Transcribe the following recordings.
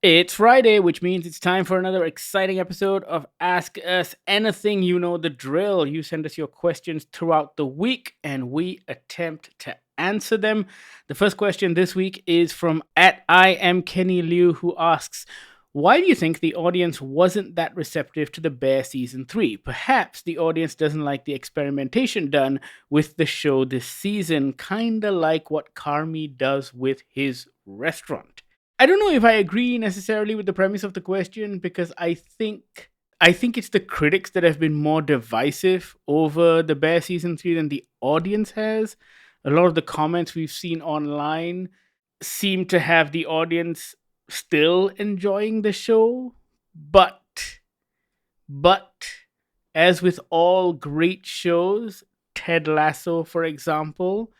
It's Friday, which means it's time for another exciting episode of Ask Us Anything. You know the drill. You send us your questions throughout the week and we attempt to answer them. The first question this week is from at I am Kenny Liu, who asks, why do you think the audience wasn't that receptive to The Bear season 3? Perhaps the audience doesn't like the experimentation done with the show this season, kinda like what Carmi does with his restaurant. I don't know if I agree necessarily with the premise of the question because I think it's the critics that have been more divisive over The Bear season 3 than the audience has. A lot of the comments we've seen online seem to have the audience still enjoying the show, but as with all great shows, Ted Lasso for example,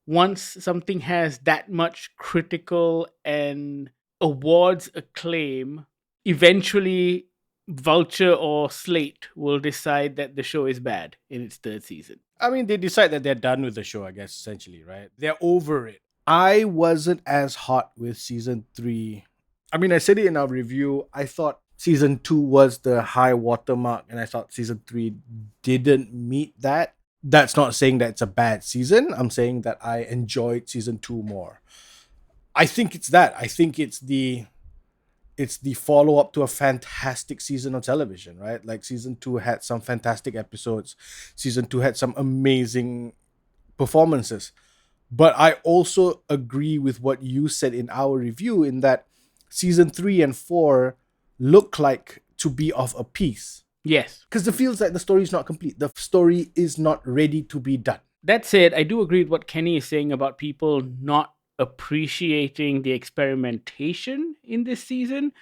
once something has that much critical and awards acclaim, eventually Vulture or Slate will decide that the show is bad in its third season. I mean, they decide that they're done with the show, I guess, essentially, right? They're over it. I wasn't as hot with season 3. I mean, I said it in our review. I thought season 2 was the high watermark, and I thought season 3 didn't meet that. That's not saying that it's a bad season. I'm saying that I enjoyed season 2 more. I think it's that. I think it's the follow up to a fantastic season of television, right? Like season 2 had some fantastic episodes. Season 2 had some amazing performances. But I also agree with what you said in our review in that season 3 and 4 look like to be of a piece. Yes. Because it feels like the story is not complete. The story is not ready to be done. That said, I do agree with what Kenny is saying about people not appreciating the experimentation in this season,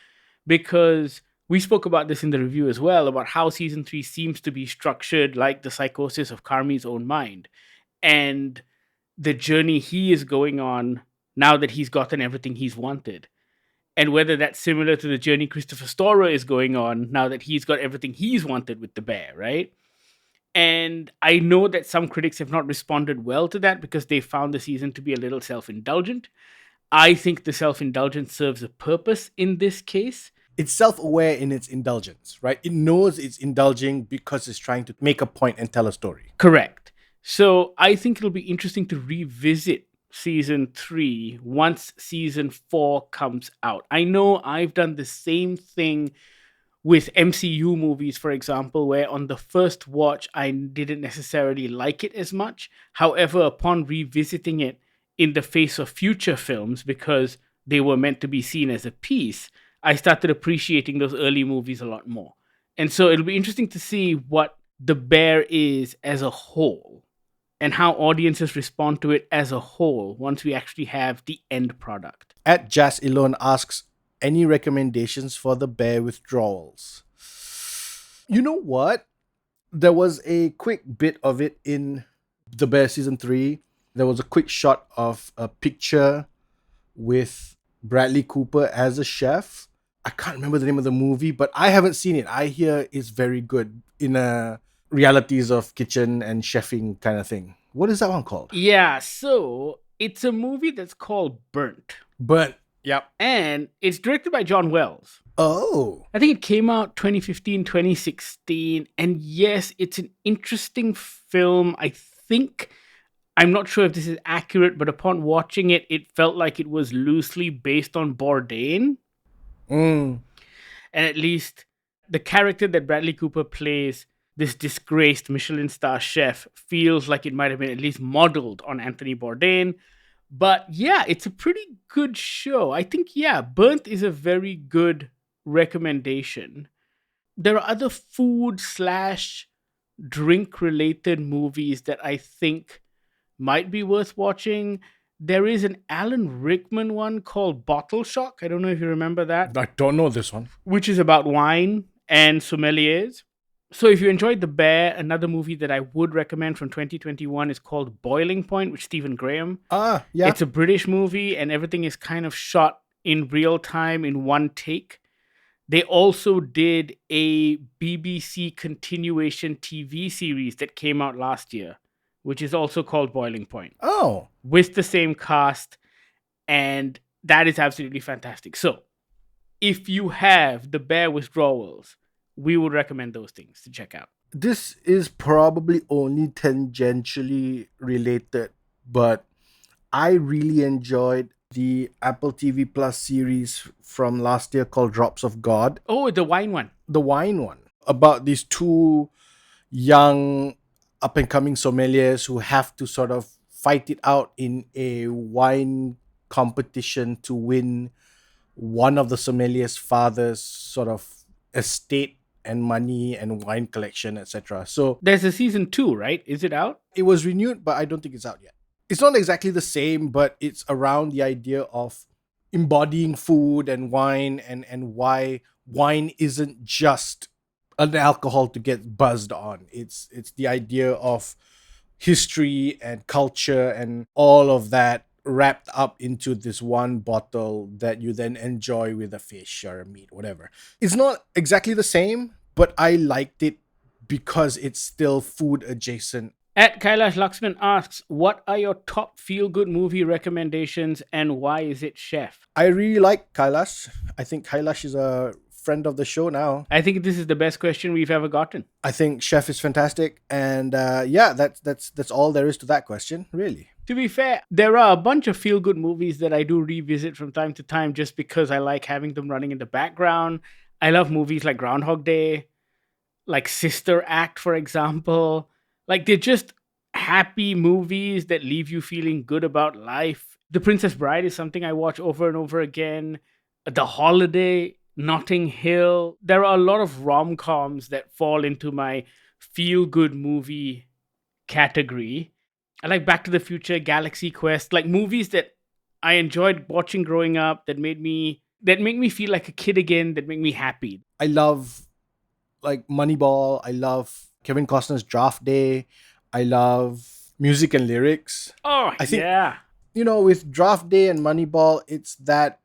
because we spoke about this in the review as well, about how season 3 seems to be structured like the psychosis of Carmi's own mind and the journey he is going on now that he's gotten everything he's wanted. And whether that's similar to the journey Christopher Storer is going on now that he's got everything he's wanted with the bear, right? And I know that some critics have not responded well to that because they found the season to be a little self-indulgent. I think the self-indulgence serves a purpose in this case. It's self-aware in its indulgence, right? It knows it's indulging because it's trying to make a point and tell a story. Correct. So I think it'll be interesting to revisit season 3 once season 4 comes out. I know I've done the same thing with MCU movies, for example, where on the first watch I didn't necessarily like it as much. However, upon revisiting it in the face of future films, because they were meant to be seen as a piece, I started appreciating those early movies a lot more. And so it'll be interesting to see what The Bear is as a whole and how audiences respond to it as a whole once we actually have the end product. At Jazz Elon asks, any recommendations for the bear withdrawals? You know what? There was a quick bit of it in The Bear season 3. There was a quick shot of a picture with Bradley Cooper as a chef. I can't remember the name of the movie, but I haven't seen it. I hear it's very good in a realities of kitchen and chefing kind of thing. What is that one called? Yeah, so it's a movie that's called Burnt. Burnt. Yep. And it's directed by John Wells. Oh. I think it came out 2015, 2016. And yes, it's an interesting film. I'm not sure if this is accurate, but upon watching it, it felt like it was loosely based on Bourdain. Mm. And at least the character that Bradley Cooper plays, this disgraced Michelin star chef, feels like it might have been at least modeled on Anthony Bourdain. But yeah, it's a pretty good show. I think, yeah, Burnt is a very good recommendation. There are other food/drink related movies that I think might be worth watching. There is an Alan Rickman one called Bottle Shock. I don't know if you remember that. I don't know this one. Which is about wine and sommeliers. So if you enjoyed The Bear, another movie that I would recommend from 2021 is called Boiling Point with Stephen Graham. Ah, yeah. It's a British movie and everything is kind of shot in real time in one take. They also did a BBC continuation TV series that came out last year, which is also called Boiling Point. Oh. With the same cast, and that is absolutely fantastic. So, if you have the bear withdrawals, we would recommend those things to check out. This is probably only tangentially related, but I really enjoyed the Apple TV Plus series from last year called Drops of God, Oh, the wine one. the wine one, about these two young up and coming sommeliers who have to sort of fight it out in a wine competition to win one of the sommelier's father's sort of estate and money and wine collection, etc. So There's a season 2, right? Is it out? it was renewed, but I don't think it's out yet. It's not exactly the same, but it's around the idea of embodying food and wine, and why wine isn't just an alcohol to get buzzed on. It's the idea of history and culture and all of that wrapped up into this one bottle that you then enjoy with a fish or a meat, whatever. It's not exactly the same, but I liked it because it's still food adjacent. At Kailash Laxman asks, what are your top feel good movie recommendations and why is it Chef? I really like Kailash. I think Kailash is a friend of the show now. I think this is the best question we've ever gotten. I think Chef is fantastic, and yeah, that's all there is to that question, really. To be fair, there are a bunch of feel good movies that I do revisit from time to time just because I like having them running in the background. I love movies like Groundhog Day, like Sister Act, for example. Like, they're just happy movies that leave you feeling good about life. The Princess Bride is something I watch over and over again. The Holiday, Notting Hill. There are a lot of rom coms that fall into my feel good movie category. I like Back to the Future, Galaxy Quest, like movies that I enjoyed watching growing up that make me feel like a kid again, that make me happy. I love like Moneyball. I love Kevin Costner's Draft Day. I love music and lyrics. Oh, I think yeah. with Draft Day and Moneyball, it's that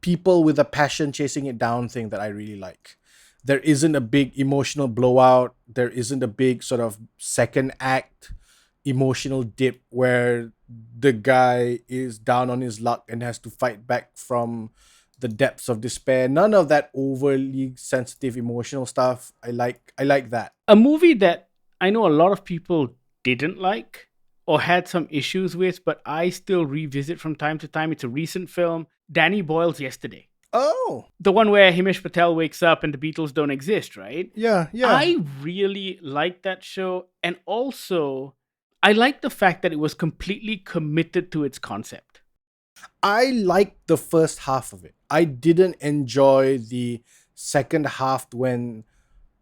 people with a passion chasing it down thing that I really like. There isn't a big emotional blowout. There isn't a big sort of second act emotional dip where the guy is down on his luck and has to fight back from the depths of despair. None of that overly sensitive emotional stuff. I like that. A movie that I know a lot of people didn't like or had some issues with, but I still revisit from time to time. It's a recent film, Danny Boyle's Yesterday. Oh, The one where Himesh Patel wakes up and the Beatles don't exist, right? yeah, yeah. I really like that show. And also, I like the fact that it was completely committed to its concept. I liked the first half of it. I didn't enjoy the second half when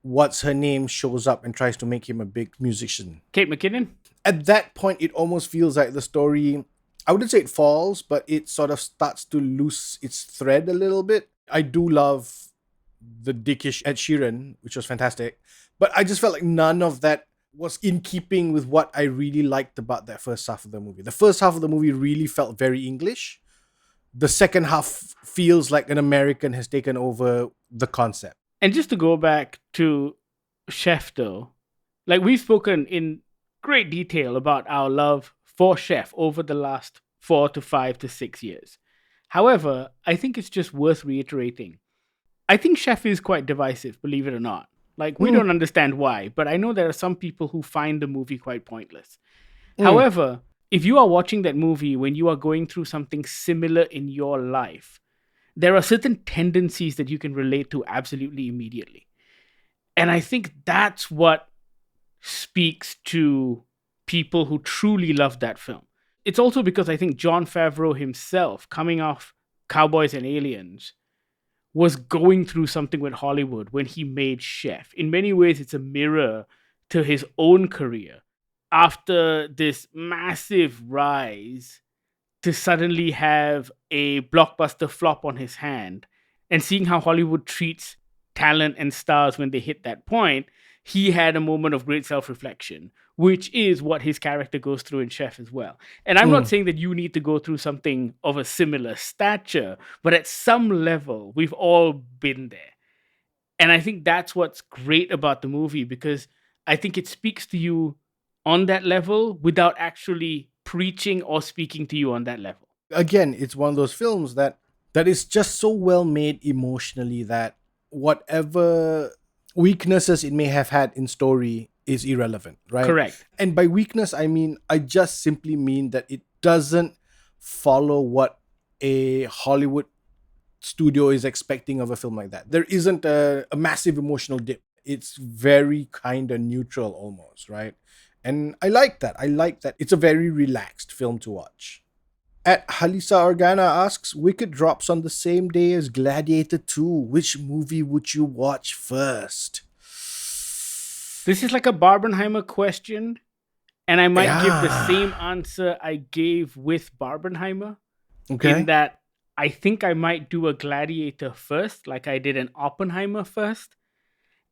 what's her name shows up and tries to make him a big musician. Kate McKinnon? At that point, it almost feels like the story, I wouldn't say it falls, but it sort of starts to lose its thread a little bit. I do love the dickish Ed Sheeran, which was fantastic, but I just felt like none of that was in keeping with what I really liked about that first half of the movie. The first half of the movie really felt very English. The second half feels like an American has taken over the concept. And just to go back to Chef, though, like we've spoken in great detail about our love for Chef over the last 4 to 5 to 6 years. However, I think it's just worth reiterating. I think Chef is quite divisive, believe it or not. Like, we don't understand why, but I know there are some people who find the movie quite pointless. However, if you are watching that movie when you are going through something similar in your life, there are certain tendencies that you can relate to absolutely immediately. And I think that's what speaks to people who truly love that film. It's also because I think Jon Favreau himself, coming off Cowboys and Aliens, was going through something with Hollywood when he made Chef. In many ways, it's a mirror to his own career. After this massive rise, to suddenly have a blockbuster flop on his hand and seeing how Hollywood treats talent and stars when they hit that point, he had a moment of great self-reflection, which is what his character goes through in Chef as well. And I'm not saying that you need to go through something of a similar stature, but at some level, we've all been there. And I think that's what's great about the movie, because I think it speaks to you on that level without actually preaching or speaking to you on that level. Again, it's one of those films that that is just so well made emotionally that whatever weaknesses it may have had in story is irrelevant, right? Correct. And by weakness, I just simply mean that it doesn't follow what a Hollywood studio is expecting of a film like that. There isn't a massive emotional dip. It's very kind of neutral almost, right? And I like that. I like that. It's a very relaxed film to watch. At Halisa Organa asks, Wicked drops on the same day as Gladiator 2. Which movie would you watch first? This is like a Barbenheimer question, and I might give the Yeah. same answer I gave with Barbenheimer. Okay. In that I think I might do a Gladiator first, like I did an Oppenheimer first,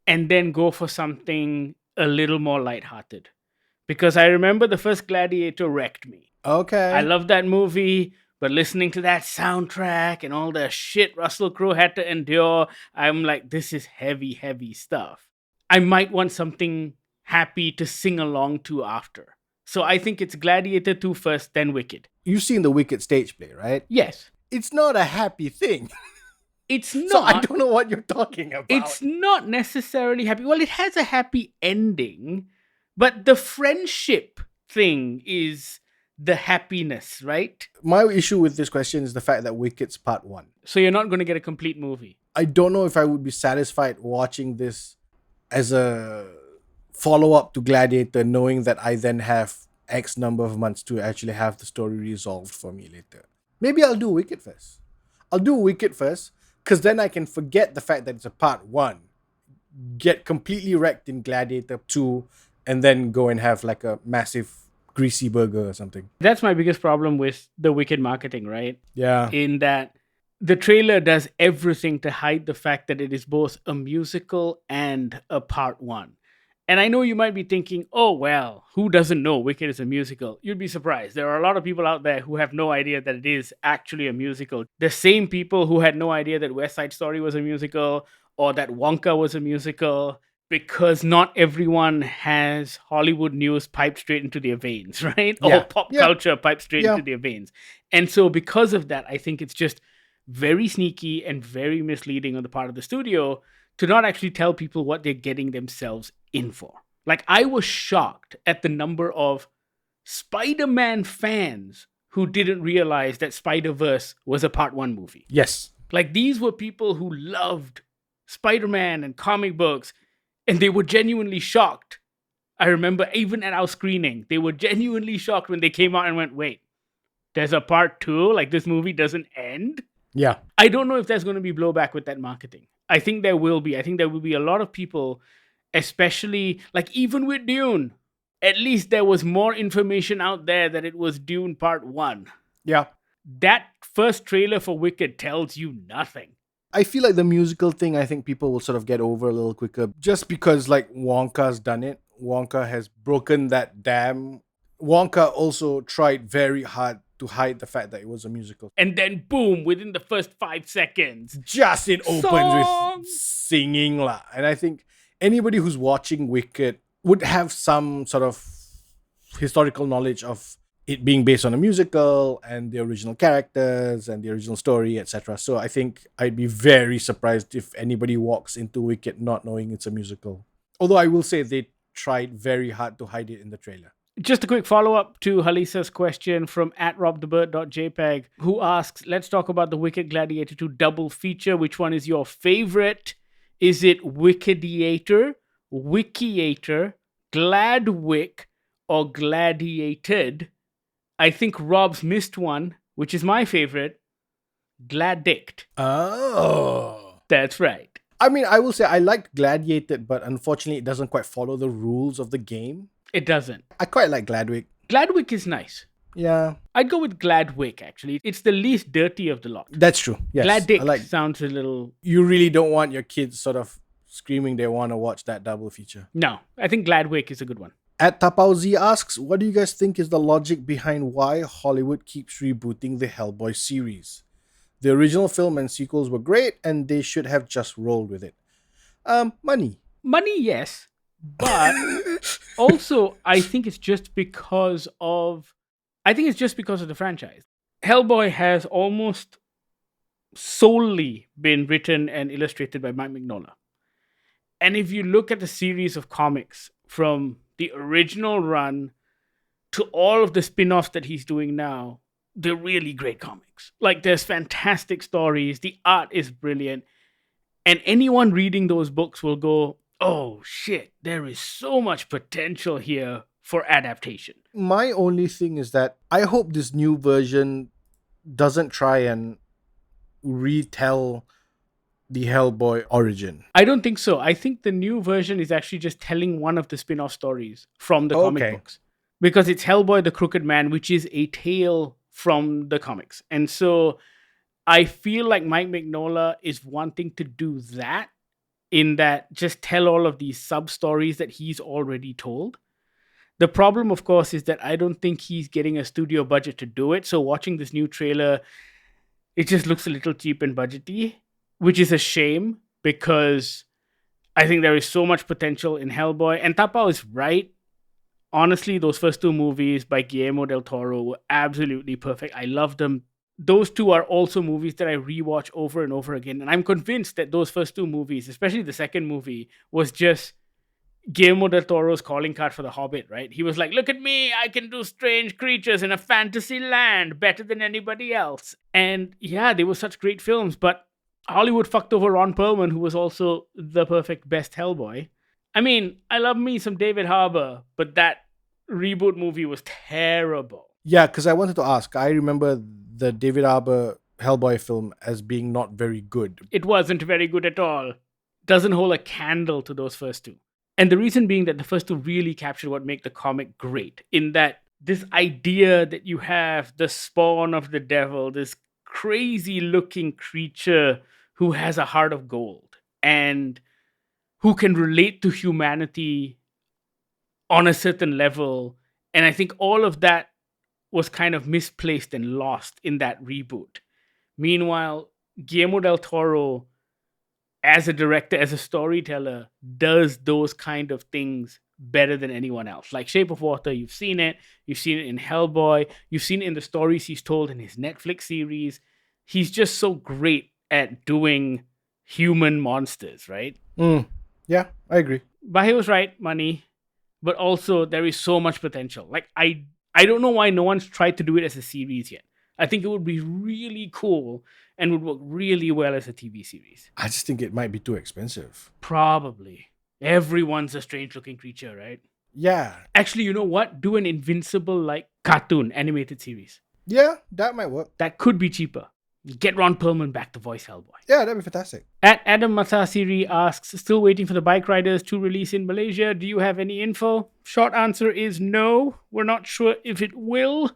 and then go for something a little more lighthearted. Because I remember the first Gladiator wrecked me. Okay. I love that movie, but listening to that soundtrack and all the shit Russell Crowe had to endure, I'm like, this is heavy, heavy stuff. I might want something happy to sing along to after. So I think it's Gladiator 2 first, then Wicked. You've seen the Wicked stage play, right? Yes. It's not a happy thing. It's not. So I don't know what you're talking about. It's not necessarily happy. Well, it has a happy ending, but the friendship thing is the happiness, right? My issue with this question is the fact that Wicked's part 1. So you're not going to get a complete movie. I don't know if I would be satisfied watching this as a follow-up to Gladiator, knowing that I then have X number of months to actually have the story resolved for me later. Maybe I'll do Wicked first. I'll do Wicked first, because then I can forget the fact that it's a part 1, get completely wrecked in Gladiator 2, and then go and have like a massive greasy burger or something. That's my biggest problem with the Wicked marketing, right? Yeah. In that the trailer does everything to hide the fact that it is both a musical and a part 1. And I know you might be thinking, oh, well, who doesn't know Wicked is a musical? You'd be surprised. There are a lot of people out there who have no idea that it is actually a musical. The same people who had no idea that West Side Story was a musical or that Wonka was a musical, because not everyone has Hollywood news piped straight into their veins, right? Yeah. Or pop Yeah. culture piped straight Yeah. into their veins. And so because of that, I think it's just very sneaky and very misleading on the part of the studio to not actually tell people what they're getting themselves in for. Like, I was shocked at the number of Spider-Man fans who didn't realize that Spider-Verse was a part 1 movie. Yes. Like, these were people who loved Spider-Man and comic books, and they were genuinely shocked. I remember even at our screening, they were genuinely shocked when they came out and went, wait, there's a part 2? Like, this movie doesn't end? Yeah. I don't know if there's going to be blowback with that marketing. I think there will be. I think there will be a lot of people, especially, like, even with Dune, at least there was more information out there that it was Dune Part 1. Yeah. That first trailer for Wicked tells you nothing. I feel like the musical thing, I think people will sort of get over a little quicker just because, like, Wonka's done it. Wonka has broken that dam. Wonka also tried very hard to hide the fact that it was a musical. And then, boom, within the first 5 seconds, Just it opens Song! with singing lah. And I think anybody who's watching Wicked would have some sort of historical knowledge of it being based on a musical and the original characters and the original story, etc. So I think I'd be very surprised if anybody walks into Wicked not knowing it's a musical. Although I will say they tried very hard to hide it in the trailer. just a quick follow-up to Halisa's question from @robthebird.jpg, who asks, let's talk about the Wicked Gladiator 2 double feature. Which one is your favorite? Is it Wickediator, Wikiator, Gladwick, or Gladiated? I think Rob's missed one, which is my favorite, Gladict. Oh. That's right. I mean, I will say I liked Gladiated, but unfortunately it doesn't quite follow the rules of the game. It doesn't. I quite like Gladwick. Gladwick is nice. Yeah. I'd go with Gladwick, actually. It's the least dirty of the lot. That's true. Yes. Gladict I like, sounds a little... you really don't want your kids sort of screaming they want to watch that double feature. No, I think Gladwick is a good one. At Tapauzi asks, what do you guys think is the logic behind why Hollywood keeps rebooting the Hellboy series? The original film and sequels were great, and they should have just rolled with it. Money. Money, yes. But also, I think it's just because of... the franchise. Hellboy has almost solely been written and illustrated by Mike Mignola. And if you look at the series of comics from the original run to all of the spin-offs that he's doing now, they're really great comics. Like, there's fantastic stories, the art is brilliant, and anyone reading those books will go, "Oh shit, there is so much potential here for adaptation." My only thing is that I hope this new version doesn't try and retell the Hellboy origin. I don't think so. I think the new version is actually just telling one of the spin-off stories from the comic Okay. books, because it's Hellboy the Crooked Man, which is a tale from the comics. And so I feel like Mike Mignola is wanting to do that, in that just tell all of these sub stories that he's already told. The problem, of course, is that I don't think he's getting a studio budget to do it. So watching this new trailer, it just looks a little cheap and budgety, which is a shame, because I think there is so much potential in Hellboy. And Tapao is right. Honestly, those first two movies by Guillermo del Toro were absolutely perfect. I love them. Those two are also movies that I rewatch over and over again. And I'm convinced that those first two movies, especially the second movie, was just Guillermo del Toro's calling card for The Hobbit, right? He was like, "Look at me, I can do strange creatures in a fantasy land better than anybody else." And yeah, they were such great films, but Hollywood fucked over Ron Perlman, who was also the perfect best Hellboy. I mean, I love me some David Harbour, but that reboot movie was terrible. Yeah, because I wanted to ask. I remember the David Harbour Hellboy film as being not very good. It wasn't very good at all. Doesn't hold a candle to those first two. And the reason being that the first two really captured what make the comic great, in that this idea that you have the spawn of the devil, this crazy looking creature who has a heart of gold and who can relate to humanity on a certain level. And I think all of that was kind of misplaced and lost in that reboot. Meanwhile, Guillermo del Toro, as a director, as a storyteller, does those kind of things better than anyone else. Like Shape of Water, you've seen it in Hellboy, you've seen it in the stories he's told in his Netflix series. He's just so great at doing human monsters, right? Yeah, I agree. Bahir was right, money, but also there is so much potential. Like, I don't know why no one's tried to do it as a series yet. I think it would be really cool and would work really well as a TV series. I just think it might be too expensive. Probably. Everyone's a strange looking creature, right? Yeah. Actually, you know what? Do an Invincible like cartoon animated series. Yeah, that might work. That could be cheaper. Get Ron Perlman back to voice Hellboy. Yeah, that'd be fantastic. At Adam Matasiri asks, still waiting for the Bike Riders to release in Malaysia. Do you have any info? Short answer is no. We're not sure if it will.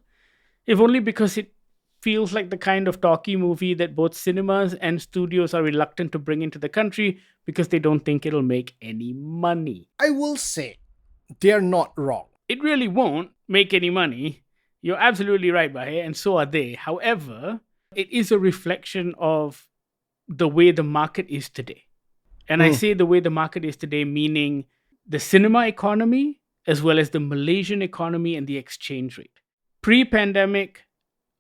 If only because it feels like the kind of talkie movie that both cinemas and studios are reluctant to bring into the country because they don't think it'll make any money. I will say, they're not wrong. It really won't make any money. You're absolutely right, Bahe, and so are they. However, it is a reflection of the way the market is today. And I say the way the market is today, meaning the cinema economy as well as the Malaysian economy and the exchange rate. Pre-pandemic,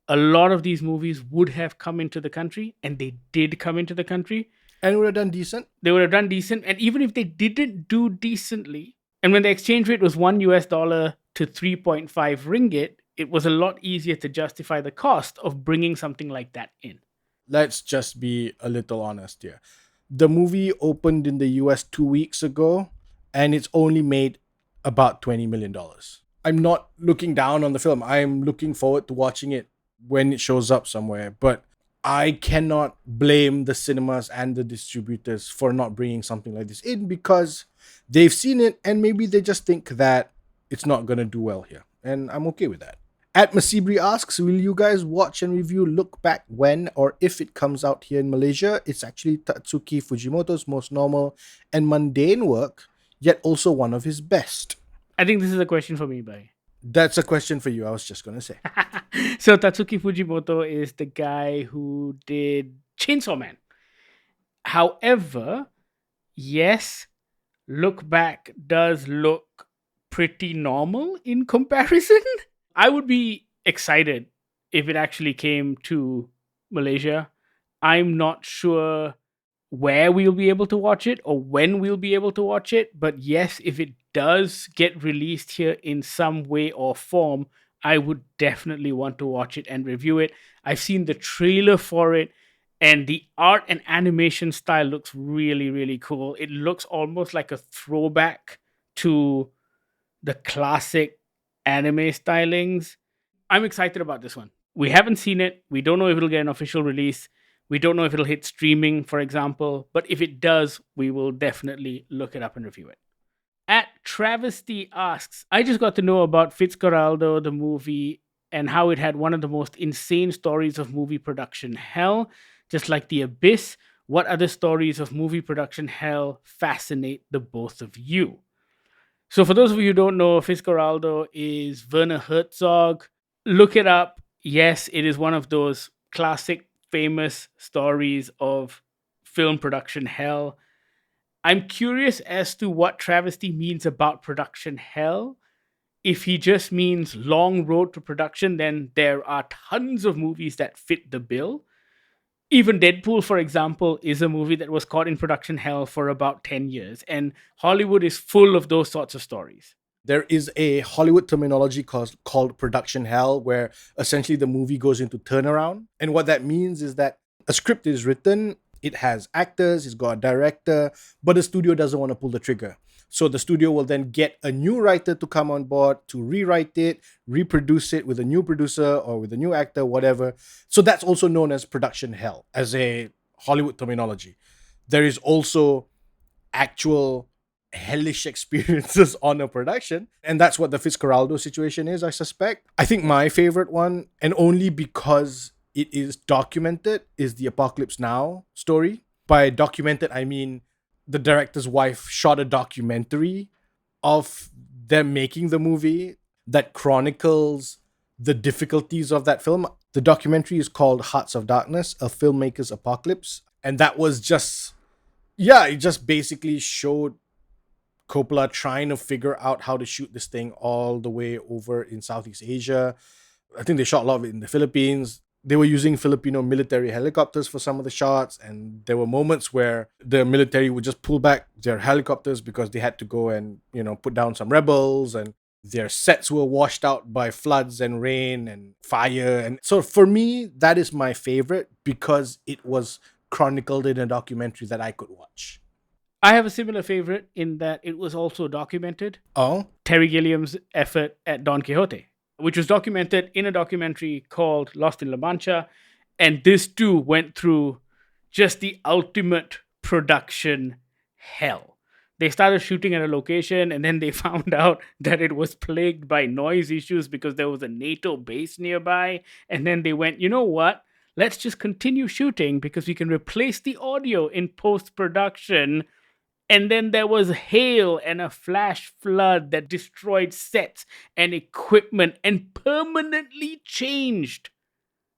a lot of these movies would have come into the country, and they did come into the country. And would have done decent. They would have done decent. And even if they didn't do decently, and when the exchange rate was $1 to 3.5 ringgit, it was a lot easier to justify the cost of bringing something like that in. Let's just be a little honest here. The movie opened in the US 2 weeks ago, and it's only made about $20 million. I'm not looking down on the film. I'm looking forward to watching it when it shows up somewhere. But I cannot blame the cinemas and the distributors for not bringing something like this in, because they've seen it and maybe they just think that it's not going to do well here. And I'm okay with that. At Masibri asks, will you guys watch and review Look Back when or if it comes out here in Malaysia? It's actually Tatsuki Fujimoto's most normal and mundane work, yet also one of his best. I think this is a question for me, Bhai. That's a question for you, I was just going to say. So Tatsuki Fujimoto is the guy who did Chainsaw Man. However, yes, Look Back does look pretty normal in comparison. I would be excited if it actually came to Malaysia. I'm not sure where we'll be able to watch it or when we'll be able to watch it. But yes, if it does get released here in some way or form, I would definitely want to watch it and review it. I've seen the trailer for it, and the art and animation style looks really, really cool. It looks almost like a throwback to the classic anime stylings. I'm excited about this one. We haven't seen it. We don't know if it'll get an official release. We don't know if it'll hit streaming, for example. But if it does, we will definitely look it up and review it. At Travesty asks, I just got to know about Fitzcarraldo, the movie, and how it had one of the most insane stories of movie production hell. Just like The Abyss, what other stories of movie production hell fascinate the both of you? So, for those of you who don't know, Fitzcarraldo is Werner Herzog. Look it up. Yes, it is one of those classic, famous stories of film production hell. I'm curious as to what Travesty means about production hell. If he just means long road to production, then there are tons of movies that fit the bill. Even Deadpool, for example, is a movie that was caught in production hell for about 10 years. And Hollywood is full of those sorts of stories. There is a Hollywood terminology called production hell, where essentially the movie goes into turnaround. And what that means is that a script is written, it has actors, it's got a director, but the studio doesn't want to pull the trigger. So the studio will then get a new writer to come on board to rewrite it, reproduce it with a new producer or with a new actor, whatever. So that's also known as production hell as a Hollywood terminology. There is also actual hellish experiences on a production. And that's what the Fitzcarraldo situation is, I suspect. I think my favorite one, and only because it is documented, is the Apocalypse Now story. By documented, I mean the director's wife shot a documentary of them making the movie that chronicles the difficulties of that film. The documentary is called Hearts of Darkness, A Filmmaker's Apocalypse. And that was just, yeah, it just basically showed Coppola trying to figure out how to shoot this thing all the way over in Southeast Asia. I think they shot a lot of it in the Philippines. They were using Filipino military helicopters for some of the shots, and there were moments where the military would just pull back their helicopters because they had to go and, put down some rebels, and their sets were washed out by floods and rain and fire. And so for me, that is my favorite because it was chronicled in a documentary that I could watch. I have a similar favorite in that it was also documented. Oh? Terry Gilliam's effort at Don Quixote, which was documented in a documentary called Lost in La Mancha. And this too went through just the ultimate production hell. They started shooting at a location and then they found out that it was plagued by noise issues because there was a NATO base nearby. And then they went, you know what? Let's just continue shooting because we can replace the audio in post production. And then there was hail and a flash flood that destroyed sets and equipment and permanently changed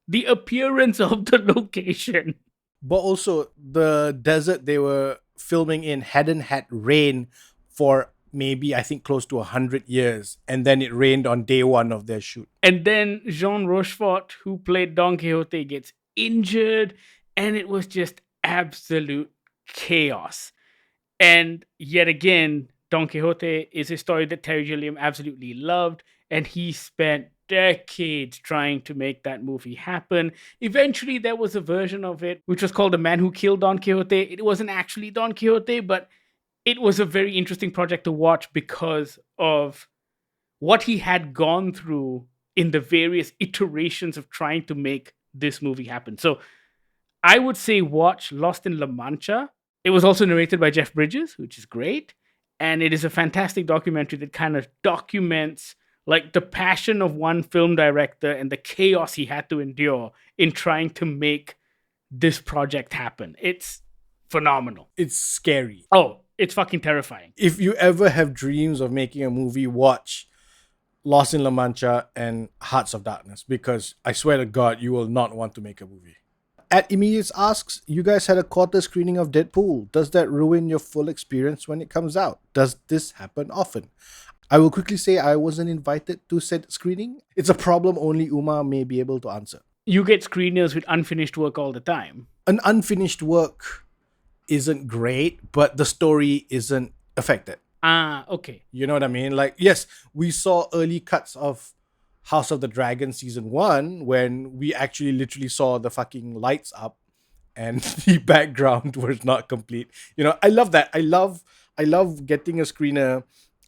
the appearance of the location. But also, the desert they were filming in hadn't had rain for maybe, I think, close to 100 years. And then it rained on day one of their shoot. And then Jean Rochefort, who played Don Quixote, gets injured. And it was just absolute chaos. And yet again, Don Quixote is a story that Terry Gilliam absolutely loved, and he spent decades trying to make that movie happen. Eventually, there was a version of it which was called The Man Who Killed Don Quixote. It wasn't actually Don Quixote, but it was a very interesting project to watch because of what he had gone through in the various iterations of trying to make this movie happen. So I would say watch Lost in La Mancha. It was also narrated by Jeff Bridges, which is great. And it is a fantastic documentary that kind of documents like the passion of one film director and the chaos he had to endure in trying to make this project happen. It's phenomenal. It's scary. Oh, it's fucking terrifying. If you ever have dreams of making a movie, watch Lost in La Mancha and Hearts of Darkness, because I swear to God, you will not want to make a movie. At Immediate asks, you guys had a quarter screening of Deadpool. Does that ruin your full experience when it comes out? Does this happen often? I will quickly say I wasn't invited to said screening. It's a problem only Uma may be able to answer. You get screeners with unfinished work all the time. an unfinished work isn't great, but the story isn't affected. Okay. You know what I mean? Like, yes, we saw early cuts of House of the Dragon season 1 when we actually literally saw the fucking lights up and the background was not complete. You know, I love that. I love getting a screener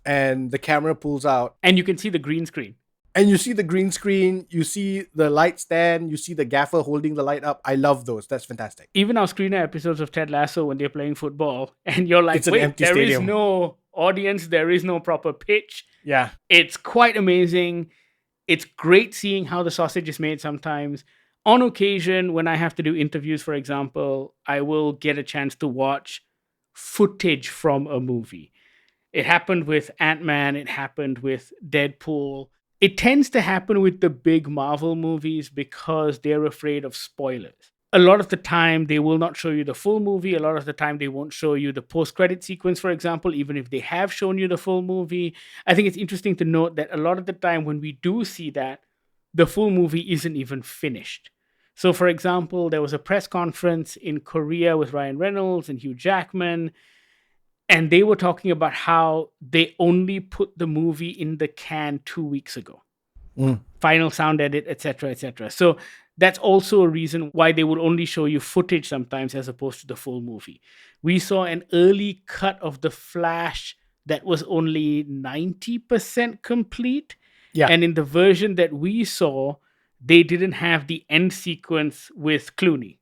and the camera pulls out And you can see the green screen. and you see the green screen, you see the light stand, you see the gaffer holding the light up. I love those. That's fantastic. Even our screener episodes of Ted Lasso when they're playing football, and you're like, It's an wait, empty there is stadium. no audience, there is no proper pitch. Yeah. It's quite amazing. It's great seeing how the sausage is made sometimes. On occasion, when I have to do interviews, for example, I will get a chance to watch footage from a movie. It happened with Ant-Man, it happened with Deadpool. It tends to happen with the big Marvel movies because they're afraid of spoilers. A lot of the time, they will not show you the full movie. A lot of the time, they won't show you the post-credit sequence, for example, even if they have shown you the full movie. I think it's interesting to note that a lot of the time when we do see that, the full movie isn't even finished. So, for example, there was a press conference in Korea with Ryan Reynolds and Hugh Jackman, and they were talking about how they only put the movie in the can 2 weeks ago. Mm. Final sound edit, etc., etc. So that's also a reason why they would only show you footage sometimes as opposed to the full movie. We saw an early cut of The Flash that was only 90% complete. Yeah. And in the version that we saw, they didn't have the end sequence with Clooney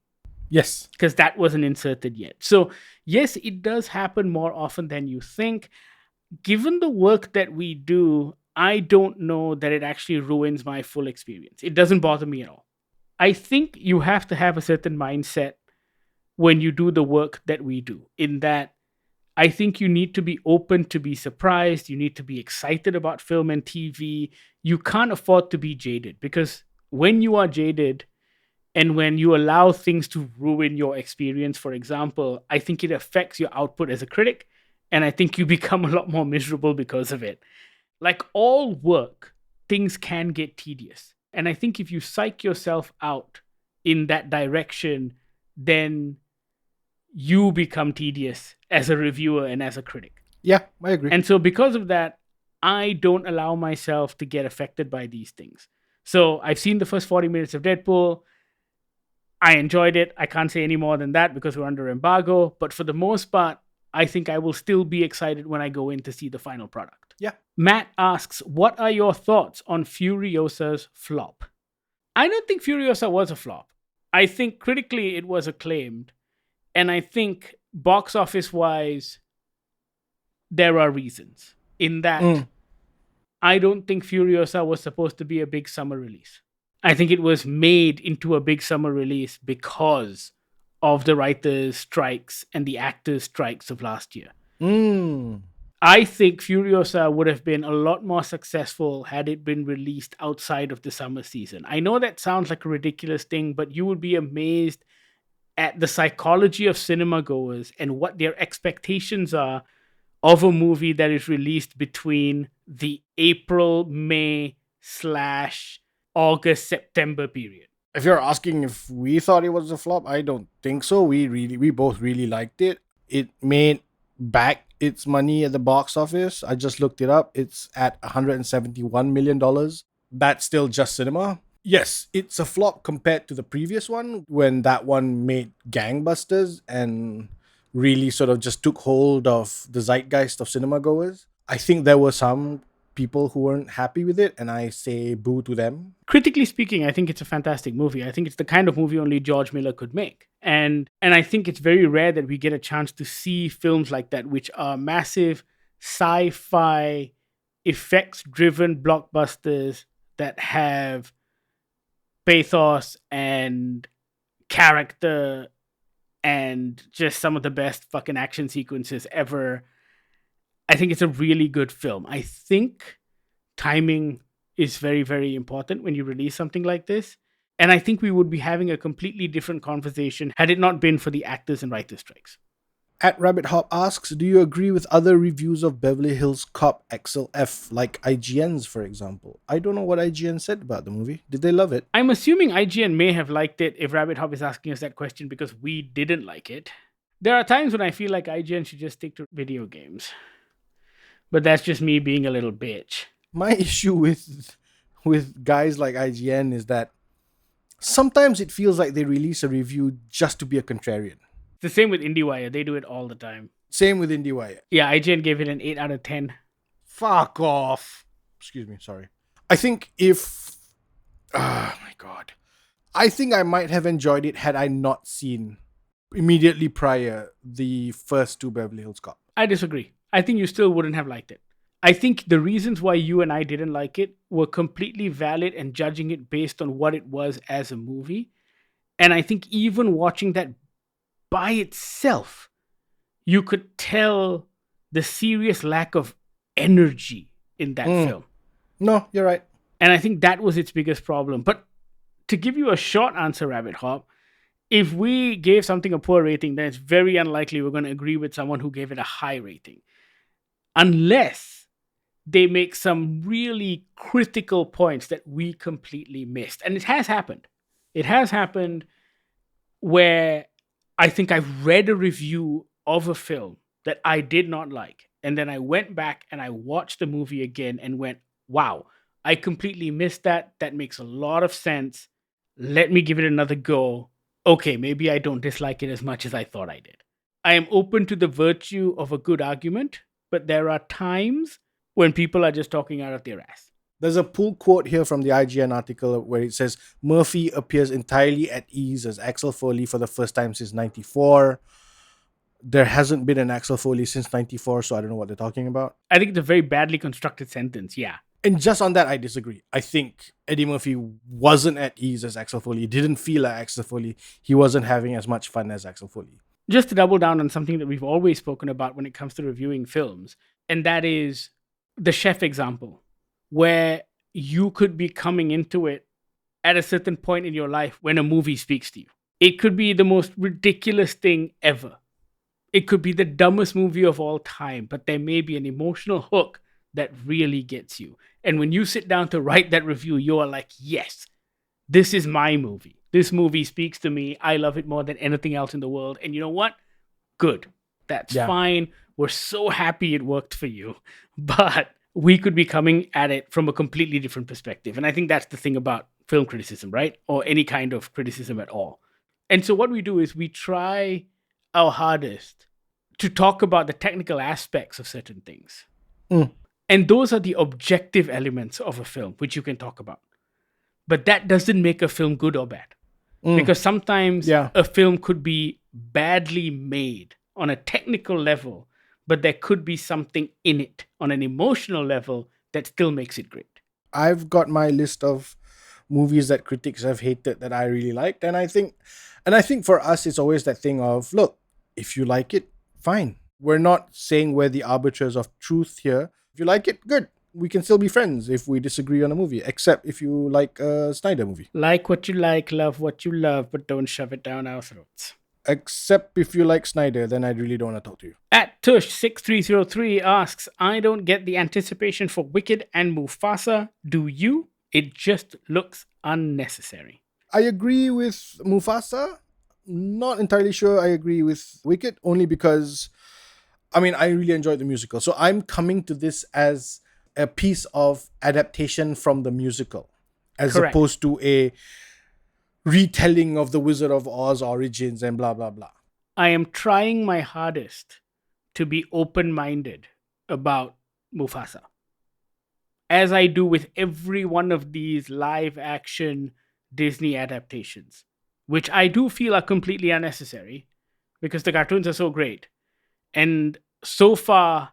Yes. because that wasn't inserted yet. So, yes, it does happen more often than you think. Given the work that we do, I don't know that it actually ruins my full experience. It doesn't bother me at all. I think you have to have a certain mindset when you do the work that we do, in that I think you need to be open to be surprised. You need to be excited about film and TV. You can't afford to be jaded, because when you are jaded and when you allow things to ruin your experience, for example, I think it affects your output as a critic. And I think you become a lot more miserable because of it. Like all work, things can get tedious. And I think if you psych yourself out in that direction, then you become tedious as a reviewer and as a critic. Yeah, I agree. And so, because of that, I don't allow myself to get affected by these things. So, I've seen the first 40 minutes of Deadpool. I enjoyed it. I can't say any more than that because we're under embargo. But for the most part, I think I will still be excited when I go in to see the final product. Yeah. Matt asks, what are your thoughts on Furiosa's flop? I don't think Furiosa was a flop. I think critically it was acclaimed. And I think box office wise, there are reasons. In that, I don't think Furiosa was supposed to be a big summer release. I think it was made into a big summer release because of the writers' strikes and the actors' strikes of last year. I think Furiosa would have been a lot more successful had it been released outside of the summer season. I know that sounds like a ridiculous thing, but you would be amazed at the psychology of cinema goers and what their expectations are of a movie that is released between the April, May / August, September period. If you're asking if we thought it was a flop, I don't think so. We both really liked it. It made back its money at the box office. I just looked it up. It's at $171 million. That's still just cinema. Yes, it's a flop compared to the previous one when that one made gangbusters and really sort of just took hold of the zeitgeist of cinema goers. I think there were some people who weren't happy with it, and I say boo to them. Critically speaking, I think it's a fantastic movie. I think it's the kind of movie only George Miller could make. And I think it's very rare that we get a chance to see films like that, which are massive sci-fi effects-driven blockbusters that have pathos and character and just some of the best fucking action sequences ever. I think it's a really good film. I think timing is very, very important when you release something like this. And I think we would be having a completely different conversation had it not been for the actors and writers strikes. At Rabbit Hop asks, do you agree with other reviews of Beverly Hills Cop XLF, like IGN's, for example? I don't know what IGN said about the movie. Did they love it? I'm assuming IGN may have liked it if Rabbit Hop is asking us that question because we didn't like it. There are times when I feel like IGN should just stick to video games. But that's just me being a little bitch. My issue with guys like IGN is that sometimes it feels like they release a review just to be a contrarian. It's the same with IndieWire. They do it all the time. Same with IndieWire. Yeah, IGN gave it an 8 out of 10. Fuck off. Excuse me, sorry. I think if... Oh my god. I think I might have enjoyed it had I not seen immediately prior the first two Beverly Hills Cop. I disagree. I think you still wouldn't have liked it. I think the reasons why you and I didn't like it were completely valid and judging it based on what it was as a movie. And I think even watching that by itself, you could tell the serious lack of energy in that film. No, you're right. And I think that was its biggest problem. But to give you a short answer, Rabbit Hop, if we gave something a poor rating, then it's very unlikely we're going to agree with someone who gave it a high rating. Unless they make some really critical points that we completely missed. And it has happened. It has happened where I think I've read a review of a film that I did not like. And then I went back and I watched the movie again and went, wow, I completely missed that. That makes a lot of sense. Let me give it another go. Okay, maybe I don't dislike it as much as I thought I did. I am open to the virtue of a good argument, but there are times when people are just talking out of their ass. There's a pull quote here from the IGN article where it says, Murphy appears entirely at ease as Axel Foley for the first time since 94. There hasn't been an Axel Foley since 94, so I don't know what they're talking about. I think it's a very badly constructed sentence, yeah. And just on that, I disagree. I think Eddie Murphy wasn't at ease as Axel Foley. He didn't feel like Axel Foley. He wasn't having as much fun as Axel Foley. Just to double down on something that we've always spoken about when it comes to reviewing films, and that is the chef example, where you could be coming into it at a certain point in your life when a movie speaks to you. It could be the most ridiculous thing ever. It could be the dumbest movie of all time, but there may be an emotional hook that really gets you. And when you sit down to write that review, you are like, yes, this is my movie. This movie speaks to me. I love it more than anything else in the world. And you know what? Good. That's fine. We're so happy it worked for you. But we could be coming at it from a completely different perspective. And I think that's the thing about film criticism, right? Or any kind of criticism at all. And so what we do is we try our hardest to talk about the technical aspects of certain things. And those are the objective elements of a film, which you can talk about. But that doesn't make a film good or bad. Because sometimes a film could be badly made on a technical level, but there could be something in it on an emotional level that still makes it great. I've got my list of movies that critics have hated that I really liked. And I think for us, it's always that thing of, look, if you like it, fine. We're not saying we're the arbiters of truth here. If you like it, good. We can still be friends if we disagree on a movie, except if you like a Snyder movie. Like what you like, love what you love, but don't shove it down our throats. Except if you like Snyder, then I really don't want to talk to you. At Tush6303 asks, I don't get the anticipation for Wicked and Mufasa. Do you? It just looks unnecessary. I agree with Mufasa. Not entirely sure I agree with Wicked, only because, I really enjoyed the musical. So I'm coming to this as a piece of adaptation from the musical, as opposed to a retelling of the Wizard of Oz origins and blah, blah, blah. I am trying my hardest to be open-minded about Mufasa, as I do with every one of these live-action Disney adaptations, which I do feel are completely unnecessary because the cartoons are so great. And so far,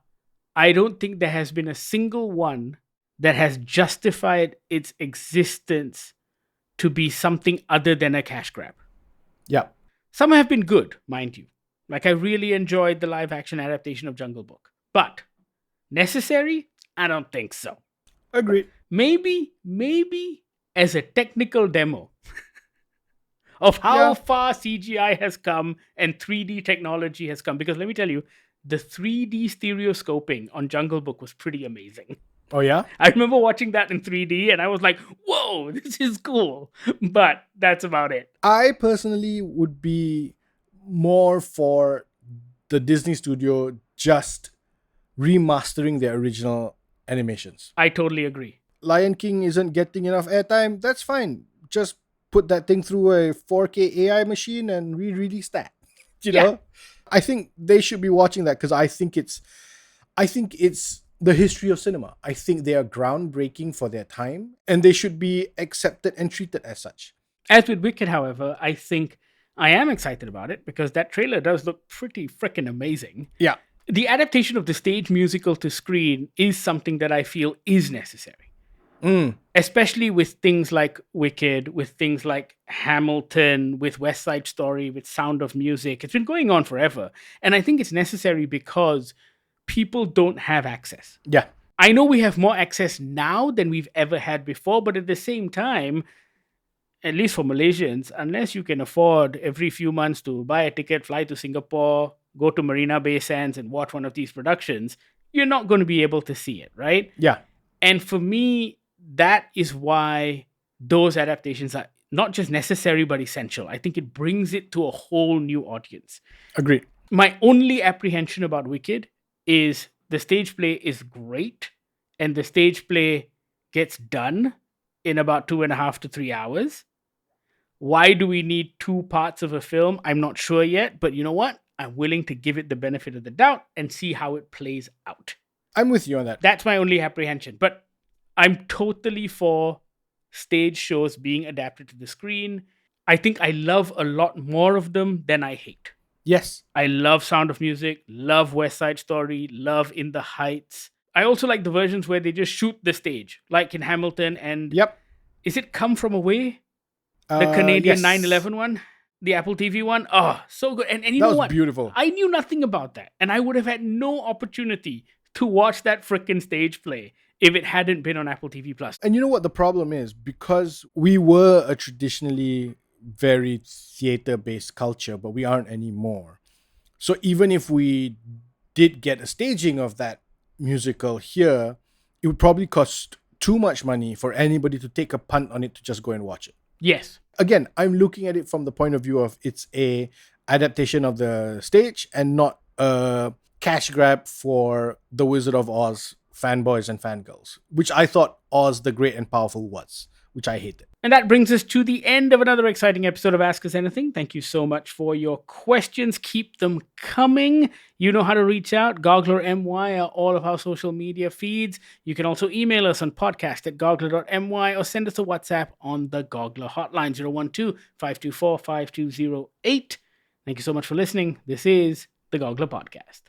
I don't think there has been a single one that has justified its existence to be something other than a cash grab. Yeah. Some have been good, mind you. Like, I really enjoyed the live-action adaptation of Jungle Book. But necessary? I don't think so. Agreed. Maybe as a technical demo. of how Yeah. far CGI has come and 3D technology has come. Because let me tell you, the 3D stereoscoping on Jungle Book was pretty amazing. Oh yeah. I remember watching that in 3D and I was like, whoa, this is cool. But that's about it. I personally would be more for the Disney studio just remastering their original animations. I totally agree. Lion King isn't getting enough airtime. That's fine. Just put that thing through a 4K AI machine and re-release that. You Yeah. know, I think they should be watching that because I think it's the history of cinema. I think they are groundbreaking for their time, and they should be accepted and treated as such. As with Wicked, however, I think I am excited about it because that trailer does look pretty freaking amazing. Yeah. The adaptation of the stage musical to screen is something that I feel is necessary. Especially with things like Wicked, with things like Hamilton, with West Side Story, with Sound of Music. It's been going on forever. And I think it's necessary because people don't have access. Yeah. I know we have more access now than we've ever had before, but at the same time, at least for Malaysians, unless you can afford every few months to buy a ticket, fly to Singapore, go to Marina Bay Sands and watch one of these productions, you're not going to be able to see it, right? Yeah. And for me, that is why those adaptations are not just necessary, but essential. I think it brings it to a whole new audience. Agreed. My only apprehension about Wicked is the stage play is great and the stage play gets done in about 2.5 to 3 hours. Why do we need two parts of a film? I'm not sure yet, but you know what? I'm willing to give it the benefit of the doubt and see how it plays out. I'm with you on that. That's my only apprehension. But I'm totally for stage shows being adapted to the screen. I think I love a lot more of them than I hate. Yes. I love Sound of Music, love West Side Story, love In the Heights. I also like the versions where they just shoot the stage, like in Hamilton and Yep. is it Come From Away? The Canadian Yes. 9/11 one? The Apple TV one? Oh, so good. And you That know was what? beautiful. I knew nothing about that. And I would have had no opportunity to watch that frickin' stage play if it hadn't been on Apple TV Plus. And you know what the problem is? Because we were a traditionally very theater-based culture, but we aren't anymore. So even if we did get a staging of that musical here, it would probably cost too much money for anybody to take a punt on it to just go and watch it. Yes. Again, I'm looking at it from the point of view of it's a adaptation of the stage and not a cash grab for the Wizard of Oz fanboys and fangirls, which I thought Oz the Great and Powerful was, which I hated. And that brings us to the end of another exciting episode of Ask Us Anything. Thank you so much for your questions. Keep them coming. You know how to reach out. Goggler MY are all of our social media feeds. You can also email us on podcast@goggler.my or send us a WhatsApp on the Goggler hotline 012-524-5208. Thank you so much for listening. This is the Goggler Podcast.